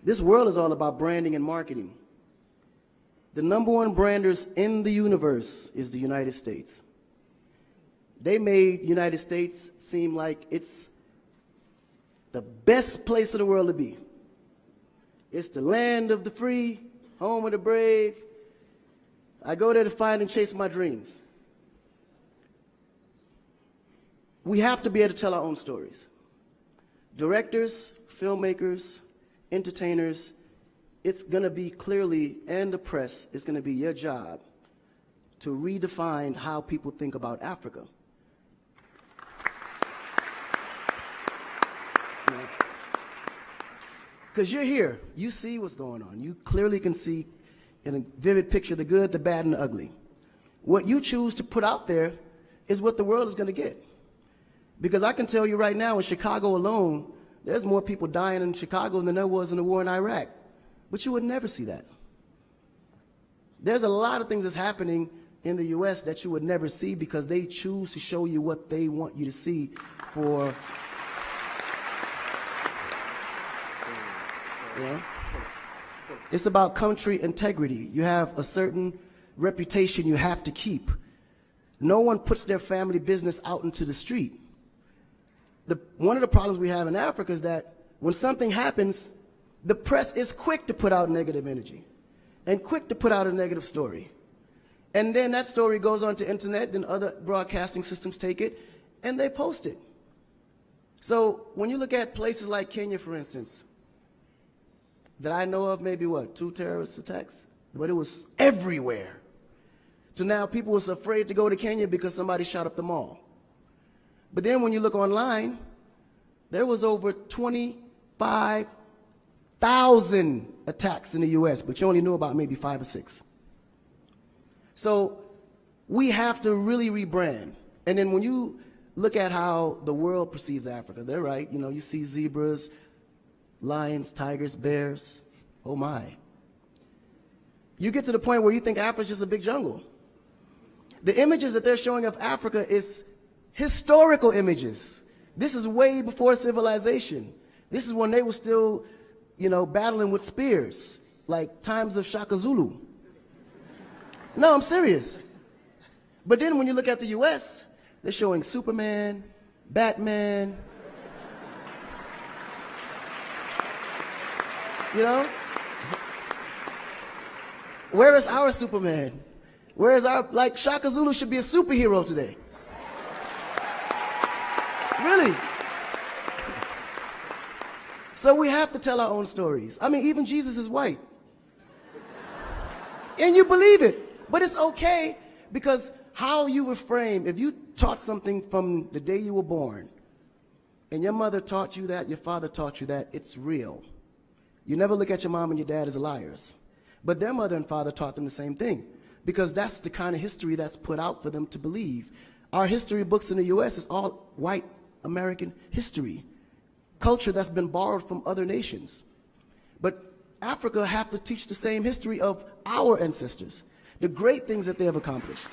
This world is all about branding and marketing. The #1 branders in the universe is the United States. They made United States seem like it's the best place in the world to be. It's the land of the free, home of the brave. I go there to find and chase my dreams. We have to be able to tell our own stories. Directors, filmmakers, entertainers, it's going to be clearly, and the press, it's going to be your job to redefine how people think about Africa. Because you're here, you see what's going on. You clearly can see in a vivid picture the good, the bad, and the ugly. What you choose to put out there is what the world is going to get. Because I can tell you right now, in Chicago alone, there's more people dying in Chicago than there was in the war in Iraq. But you would never see that. There's a lot of things that's happening in the U.S. that you would never see because they choose to show you what they want you to see for. Yeah. It's about country integrity. You have a certain reputation you have to keep. No one puts their family business out into the street. One of the problems we have in Africa is that when something happens, the press is quick to put out negative energy and quick to put out a negative story. And then that story goes on to internet, and other broadcasting systems take it and they post it. So when you look at places like Kenya, for instance, that I know of, maybe 2 terrorist attacks, but it was everywhere. So now people was afraid to go to Kenya because somebody shot up the mall. But then when you look online, there was over 25,000 attacks in the US, but you only knew about maybe 5 or 6. So we have to really rebrand. And then when you look at how the world perceives Africa, they're right. You know, you see zebras, lions, tigers, bears. Oh my. You get to the point where you think Africa's just a big jungle. The images that they're showing of Africa is historical images. This is way before civilization. This is when they were still, battling with spears, like times of Shaka Zulu. No, I'm serious. But then when you look at the US, they're showing Superman, Batman, Where is our Superman? Where is Shaka Zulu should be a superhero today. Really. So we have to tell our own stories. I mean, even Jesus is white. And you believe it. But it's okay, because how you were framed, if you taught something from the day you were born, and your mother taught you that, your father taught you that, it's real. You never look at your mom and your dad as liars. But their mother and father taught them the same thing, because that's the kind of history that's put out for them to believe. Our history books in the U.S. is all white American history, culture that's been borrowed from other nations. But Africa have to teach the same history of our ancestors, the great things that they have accomplished.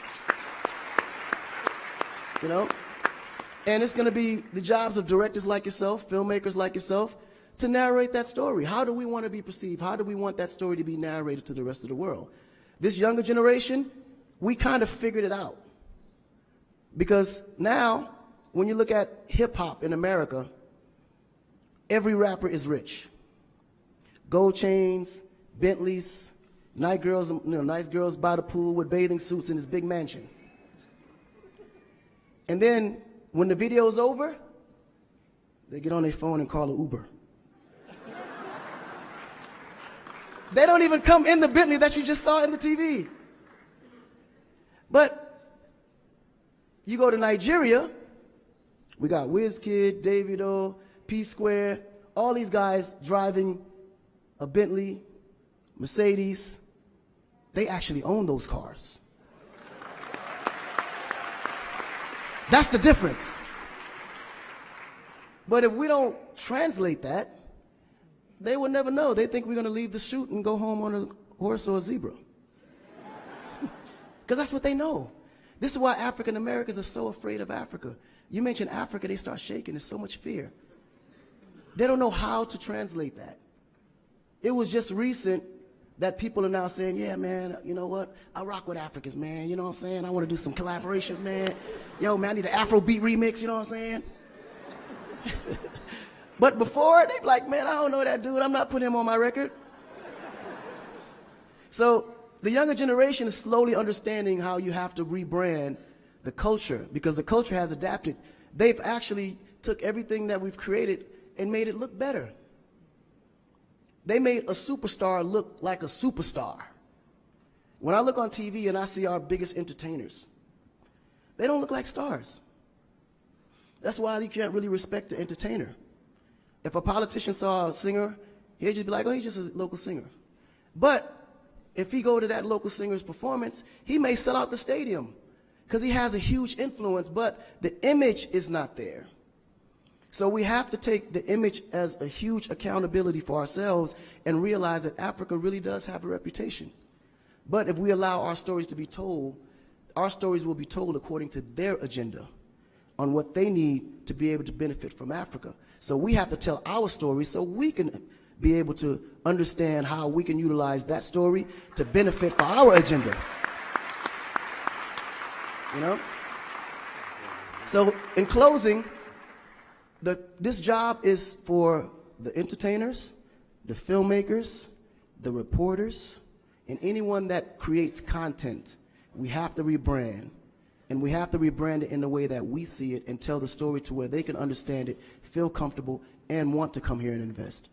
And it's going to be the jobs of directors like yourself, filmmakers like yourself, to narrate that story. How do we want to be perceived? How do we want that story to be narrated to the rest of the world? This younger generation, we kind of figured it out. Because now, when you look at hip-hop in America, every rapper is rich. Gold chains, Bentleys, nice girls by the pool with bathing suits in this big mansion. And then, when the video's over, they get on their phone and call an Uber. They don't even come in the Bentley that you just saw in the TV. But you go to Nigeria, we got Wizkid, Davido, P-Square, all these guys driving a Bentley, Mercedes. They actually own those cars. That's the difference. But if we don't translate that, they will never know. They think we're going to leave the shoot and go home on a horse or a zebra. Because that's what they know. This is why African Americans are so afraid of Africa. You mention Africa, they start shaking. There's so much fear. They don't know how to translate that. It was just recent that people are now saying, yeah, man, you know what? I rock with Africans, man. You know what I'm saying? I want to do some collaborations, man. Yo, man, I need an Afrobeat remix, you know what I'm saying? But before, they be like, man, I don't know that dude. I'm not putting him on my record. So the younger generation is slowly understanding how you have to rebrand the culture, because the culture has adapted. They've actually took everything that we've created and made it look better. They made a superstar look like a superstar. When I look on TV and I see our biggest entertainers, they don't look like stars. That's why you can't really respect the entertainer. If a politician saw a singer, he'd just be like, oh, he's just a local singer. But if he go to that local singer's performance, he may sell out the stadium because he has a huge influence, but the image is not there. So we have to take the image as a huge accountability for ourselves and realize that Africa really does have a reputation. But if we allow our stories to be told, our stories will be told according to their agenda on what they need to be able to benefit from Africa. So we have to tell our story so we can be able to understand how we can utilize that story to benefit for our agenda. You know? So in closing, this job is for the entertainers, the filmmakers, the reporters, and anyone that creates content. We have to rebrand. And we have to rebrand it in the way that we see it and tell the story to where they can understand it, feel comfortable, and want to come here and invest.